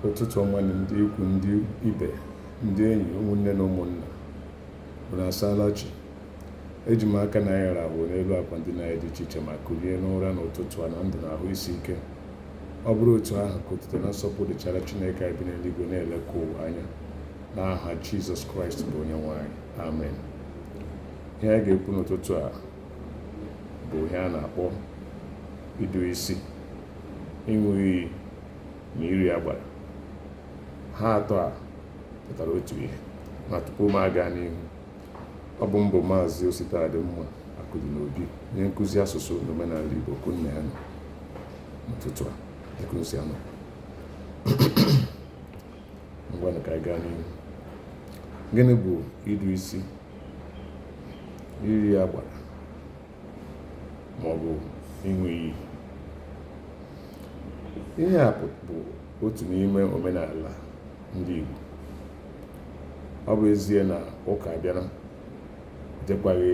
Ụtụtụ ọma ndị ikwu, ndị ibe, ndị enyi, ụmụnne na ụmụnna unu asaala chi. Eji m aka na anyị rahụ n'elu akwa ndị na dị iche iche ma kulie n'ụra n'ụtụtụ a na ndụ na ahụ isi ike. Ọ bụrụ otu ahụ ka otuto na nsọpụrụ dịchara Chineke anyị bi n'eluigwe na-elekwa ụwa anya n'aha Jizọs Kraịst bụ onye nwe anyị. Amen. Ihe anyị ga-ekwu n'ụtụtụ a bụ ihe a na-akpọ idu isi, ịṅụ iyi na iri agbara. Ha atọ a pụtara otu ihe. Ma tupu m aga n'ihu, ọ bụ mbụ Maazị Ositadịmma Akụdịnobi, onye nkụzi asụsụ na omenala Igbo kunne ya n'ụtụtụ a dịka anọ. Ngwanụ ka anyị gaa n'ihu. Gịnị bụ idu isi, iri agbara ma ọ bụ ịṅụ iyi? Ihe a bụ otu n'ime omenala ndị Igbo. Ọ bụ ezie na ụka abịara dịkwaghị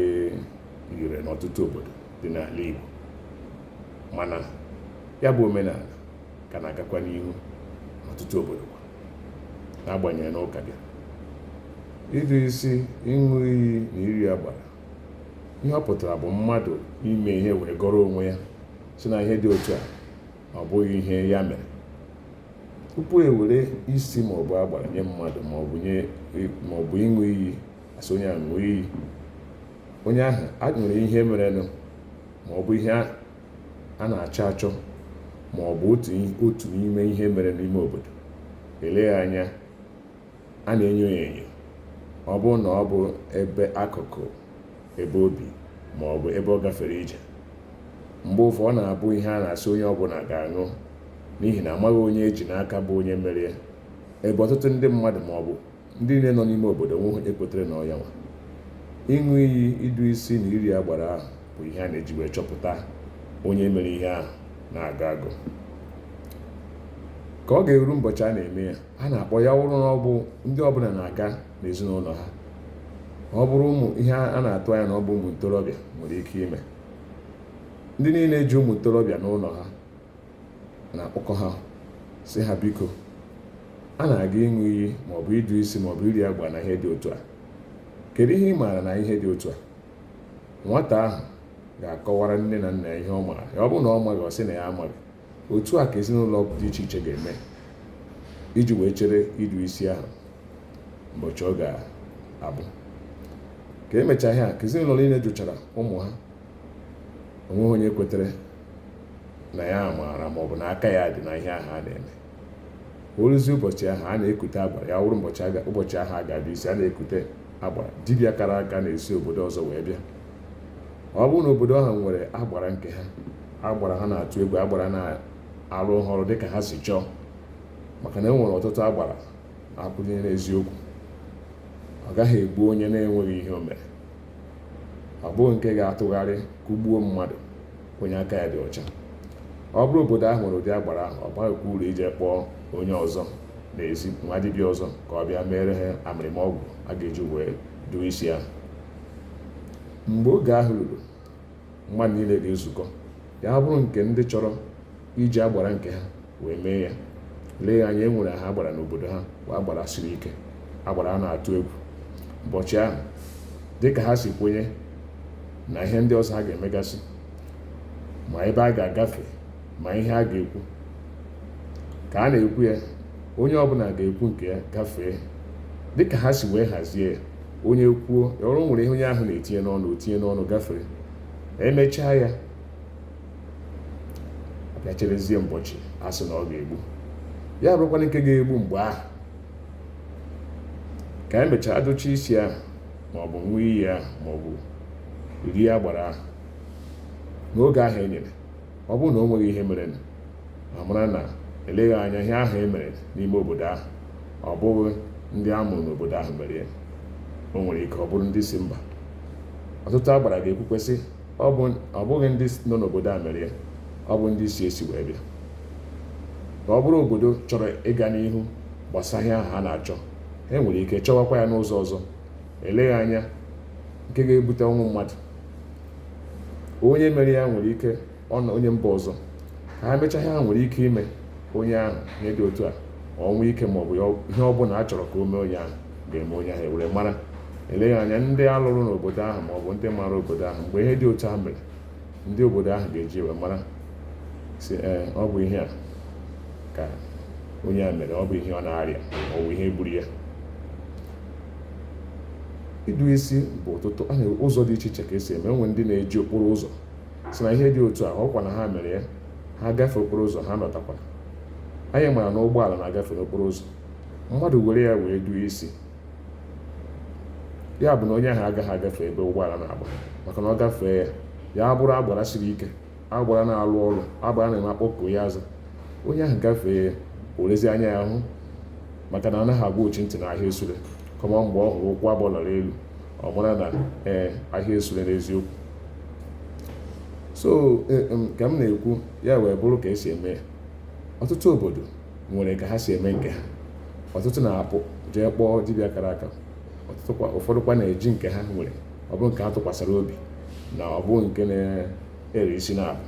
ire n'ọtụtụ obodo dị n'ala Igbo, mana ya bụ omenala ka na-agakwa n'ihu n'ọtụtụ obodo n'agbanyeghị na ụka bịara. Idu isi, ịṅụ iyi na iri agbara, ihe ọ pụtara bụ mmadụ ime ihe wee gọrọ onwe ya si na ihe dị otu a ọ bụghị ihe ya mere. Tupu e were isi maọbụ agbara nye mmadụ maọbụ ịṅụ iyi, asị onye a ṅụọ iyi, onye ahụ a nwere ihe merenụ maọbụ ihe a na-achọ achọ maọbụ otu n'ime ihe mere n'ime obodo. Elee anya, a na-enyo ya enyo. Ọ bụrụ na ọ bụ ebe akụkụ ebe obi maọbụ ebe ọ gafere ije, mgbe ụfọdụ ọ na-abụ ihe a na-asị onye ọbụla ga-aṅụ n'ihi na amaghị onye eji n'aka bụ onye mere ya, ebe ọtụtụ ndị mmadụ maọbụ ndị niile nọ n'ime obodo nwe ekwetere na ọya nwa. Ịṅụ iyi, idu isi na iri agbara ahụ bụ ihe a na-eji wee chọpụta onye mere ihe ahụ na-agụ agụ. Ka ọ ga-eru ụbọchị a na-eme ya, a na-akpọ ya wụrụ na ọ bụ ndị ọbụla na-aga n'ezinụlọ ha. Ọ bụrụ ihe a na-atụ anya na ọ bụ ụmụ ntorobịa nwere ike ime, ndị niile ji ụmụ ntorobịa n'ụlọ ha na-akpọkọ ha sị ha, biko, a na-aga ịṅụ iyi maọbụ idu isi maọbụ iri agba na ihe dị otu a. Kedu ihe ị maara na ihe dị otu a? Nwata ahụ ga-akọwara nne na nna ya ihe ọ maara. Ọ bụrụ na ọ maghị, ọ sị na ya amaghị. Otu a ka ezinụlọ dị iche iche ga-eme iji wee chere idu isi ahụ ụbọchị ọ ga-abụ. Ka emechaa ihe a, ka ezinụlọ niile jụchara ụmụ ha, onweghị onye kwetere na ya maara maọbụ na aka ya dị na ihe ahụ a na-eme. Oruzi ụbọchị ahụ, a na-ekute agbara. Ya wụrụ ụbọchị ahụ a ga-abịa isi, a na-ekute agbara. Dibịa kara aka na-esi obodo ọzọ wee bịa. Ọ bụrụ na obodo ahụ nwere agbara nke ha, agbara ha na-atụ egwu, agbara na-arụ ọhụrụ dịka ha si chọọ, maka na e nwere ọtụtụ agbara akwụnye n'eziokwu. Ọ gaghị egbu onye na-enweghị ihe o mere. Ọ bụghị nke ga-atụgharị kụgbuo mmadụ onye aka ya dị ọcha. Ọ bụrụ obodo ahụ nwere ụdị agbara ahụ, ọ baghịkwa uru ije kpọọ onye ọzọ n'ezi, nwa dibịa ọzọ, ka ọ bịa mere ha amịrịmọgwụ a ga-eji wee duo isi ahụ. Mgbe oge ahụ ruru, mmadụ niile ga-ezukọ. Ya bụrụ nke ndị chọrọ iji agbara nke ha wee mee ya, lee anya, e nwere ha agbara n'obodo ha bụ agbara siri ike, agbara a na-atụ egwu. Ụbọchị ahụ, dịka ha si kwenye na ihe ndị ọzọ ha ga-emegasị, ma ebe a ga-agafe, ma ihe a ga-ekwu, ka a na-ekwu ya, onye ọbụla ga-ekwu nke ya gafee dịka ha si wee hazie ya. Onye kwuo, ọrụ nwere ihe onye ahụ na-etinye n'ọnụ, otinye n'ọnụ, gafere. Emechaa ya, abịa cherezie ụbọchị a sị na ọ ga-egbu. Ya bụrụkwana nke ga-egbu mgbe ahụ. Ka emechaa adụcha isi ahụ maọbụ ṅụọ iyi ahụ maọbụ iri agbara ahụ, n'oge ahụ e nyere, ọ bụrụ na o nweghị ihe mere, ma mara na eleghị anya ihe ahụ e mere n'ime obodo ahụ ọ bụghị ndị a mụrụ n'obodo ahụ mere ya. O nwere ike ọ bụrụ ndị si mba. Ọtụtụ agbara ga-ekwukwesị ọ bụghị ndị nọ n'obodo a mere ya, ọ bụ ndị si esi wee bịa. Ka ọ bụrụ obodo chọrọ ịga n'ihu gbasara ihe ahụ ha na-achọ, e nwere ike chọwakwa ya n'ụzọ ọzọ. Eleghị anya nke ga-ebute ọnwụ mmadụ. Onye mere ya nwere ike onye mba ọzọ. Ka ha mechaa ihe ha nwere ike ime onye ahụ ihe dị otu a ọnwụ ike ma ọ bụ ihe ọ bụla a chọrọ ka o mee onye ahụ ga-eme onye ahụ were mara. Eleghị anya ndị alụrụ n'obodo ahụ ma ọ bụ ndị mara obodo ahụ, mgbe ihe dị otu ahụ mere, ndị obodo ahụ ga-eji wee mara si ọ bụ ihe a ka onye a mere, ọ bụ ihe ọ na-arịa, ọ bụ ihe gburu ya. Idu isi bụ ụzọ dị iche iche ka esi eme. Enwe ndị na-eji okporo ụzọ si na ihe dị otu a ọkwa na ha mere ya, ha gafee okporo ụzọ ha nọtakwa. Anyị mara na ụgbọala na-agafe n'okporo ụzọ, mmadụ were ya wee duo isi, ya bụ na onye ahụ agaghị agafe ebe ụgbọala na-agba, maka na ọ gafee ya, ya bụrụ agbara siri ike, agbara na-alụ ọrụ, agbara na-eme akpọkọ ya azụ, onye ahụ gafee ya, o lezi anya ya hụ, maka na anaghị agwa ochi ntị na ahịa esure, kọma mgbe ọ hụrụ ụkwụ agbọlara elu, ọ mara na ahịa esure n'eziokwu. So ka m na-ekwu ya wee bụrụ ka esi eme ya. Ọtụtụ obodo nwere ka ha si eme nke ha. Ọtụtụ na-apụ jee kpọọ dibịa kara aka, ụfọdụkwa na-eji nke ha nwere, ọ bụ nke ha tụkwasịrị obi na ọ bụ nke na-ere isi na-abụ.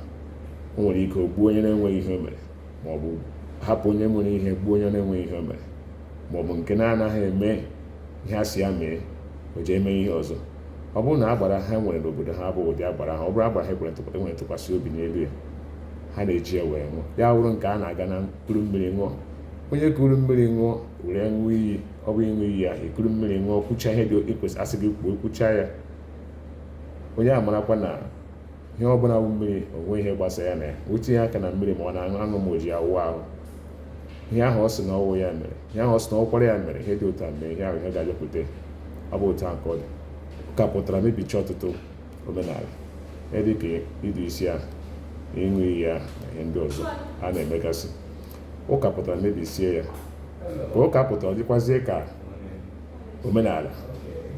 O nwere ike o gbuo onye na-enweghị ihe o mere, ma ọ bụ hapụ onye nwere ihe gbuo onye na-enweghị ihe o mere, ma ọ bụ nke na-anaghị eme ihe a si ya mee, o jee mee ihe ọzọ. Ọ bụrụ na agbara ha nwere n'obodo ha bụ ụdị agbara ha, ọ bụrụ agbara ha nwere ntụkwasị obi n'elu ya, ha na-eji ya wee ṅụọ. Ya bụrụ nke a na-aga na kuru mmiri ṅụọ, onye kuru mmiri ṅụọ were ṅụọ iyi, ọ bụ ịṅụ iyi ya ekuru mmiri ṅụọ, kwuchaa ihe dị ekwesị asị gị kwuo, kwuchaa ya, onye a marakwa na ihe ọ bụla bụ mmiri onwe ihe gbasara ya na ya. O tinye aka na mmiri ma ọ na-aṅụ aṅụ ma o ji ya wụọ ahụ, ihe ahụ ọ sị na ọwụ ya mere, ihe ahụ ọ sị na ọkwara ya mere, ihe dị otu a mee ihe ahụ, ihe ga-abịakwute. Ọ bụ otu a ka ọ dị. Ka pụtara mebicha ọtụtụ omenala, ihe dị ka idu isi ahụ, ịṅụ iyi ya na ihe ndị ọzọ a na-emegasị. Ụka pụtara mebisie ya. Ka ụka pụtara dịkwazie ka omenala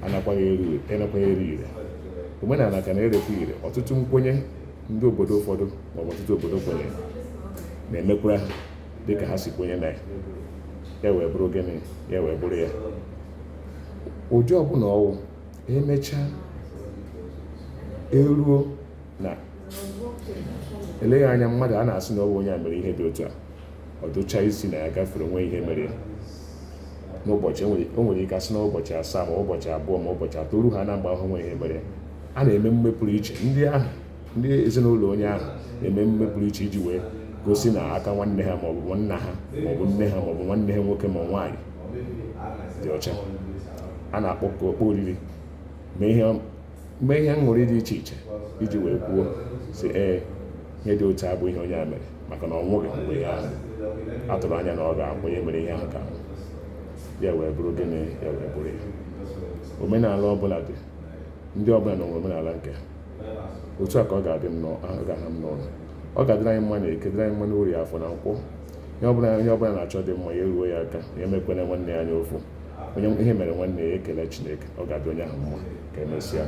anakwaghị eri ire. Omenala ka na-erekwa ire. Ọtụtụ nkwenye ndị obodo ụfọdụ maọbụ ọtụtụ obodo kwenyere na-emekwara ha dịka ha si kwenye na ya wee bụrụ gịnị, ya wee bụrụ ya. Ụdị ọbụla ọwụ emechaa eruo na eleghị anya mmadụ a na-asị na ọ bụ onye a mere ihe dị otu a, ọ dụcha isi na ya gafere onwe ihe mere n'ụbọchị. O nwere ike asị na ụbọchị 7 ma ụbọchị 2 ma ụbọchị 3 ruo ha na mgbe ahụ nwe ihe mere. A na-eme mme pụrụ iche. Ndị ezinụlọ onye ahụ na-eme mme pụrụ iche iji wee gosi na aka nwanne ha maọbụ nna ha maọbụ nne ha maọbụ nwanne ha nwoke ma nwaanyị dị ọcha. A na-akpọkọ okpo oriri, mee ihe nṅụrị dị iche iche iji wee kwuo si ihe dị otu a bụ ihe onye a mere, maka na ọ nwụghị mgbe ya atụrụ anya na ọ ga-akwụ onye mere ihe ahụ ka ya wee bụrụ gịnị, ya wee bụrụ ya. Omenala ọbụla dị, ndị ọbụla na omenala nke ha. Otu a ka ọ ga-adị m n'ọnụ. Ọ ga-adịrị anyị mma na Eke, dịrị anyị mma n'Orie, Afọ na Nkwọ. Onye ọbụla na-achọ dị mma ya eruo ya aka, ya emekwana nwanne ya anya ụfụ. Onye ihe mere nwanne ya ekele Chineke, ọ ga-adị onye ahụ mma. Ka emesịa.